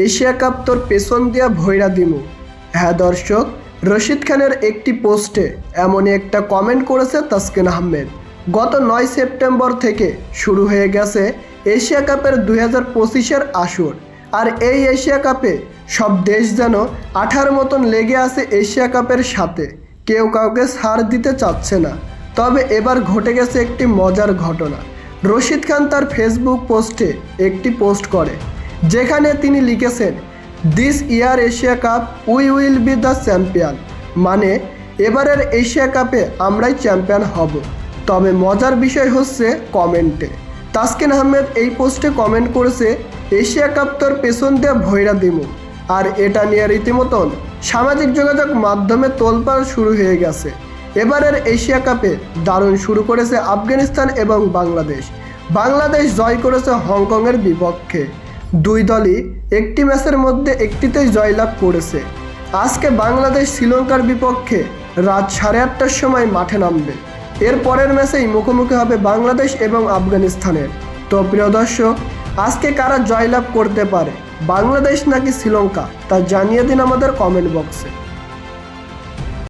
Asia cup তোর পেছন দিয়া ভৈরা দিমু। হ্যাঁ দর্শক, রশিদ খানের একটি পোস্টে এমনই একটা কমেন্ট করেছে তাসকিন আহমেদ। গত 9 সেপ্টেম্বর থেকে শুরু হয়ে গেছে এশিয়া কাপের 2025-এর আসর। আর এই এশিয়া কাপে সব দেশ যেন আঠার মতন লেগে আছে এশিয়া কাপের সাথে, কেউ কাউকে ছাড় দিতে চাচ্ছে না। তবে এবার ঘটে গেছে একটি মজার ঘটনা। রশিদ খান তার ফেসবুক পোস্টে একটি পোস্ট করে, যেখানে তিনি লিখেছেন, this year Asia cup we will be the champion, মানে এবারের এশিয়া কাপে আমরাই চ্যাম্পিয়ন হব। তবে মজার বিষয় হচ্ছে কমেন্টে তাসকিন আহমেদ এই পোস্টে কমেন্ট করেছে, এশিয়া কাপ তোর পেছন দিয়ে ভৈরা দিমু। আর এটা নিয়ে রীতিমতন সামাজিক যোগাযোগ মাধ্যমে তোলপাড় শুরু হয়ে গেছে। এবারের এশিয়া কাপে দারুণ শুরু করেছে আফগানিস্তান এবং বাংলাদেশ। বাংলাদেশ জয় করেছে হংকংয়ের বিপক্ষে। দুই দলই একটি ম্যাচের মধ্যে একটিতেই জয়লাভ করেছে। আজকে বাংলাদেশ শ্রীলঙ্কার বিপক্ষে রাত 8:30টার সময় মাঠে নামবে। এর পরের ম্যাচেই মুখোমুখি হবে বাংলাদেশ এবং আফগানিস্তানের। তো প্রিয় দর্শক, আজকে কারা জয়লাভ করতে পারে, বাংলাদেশ নাকি শ্রীলঙ্কা, তা জানিয়ে দিন আমাদের কমেন্ট বক্সে।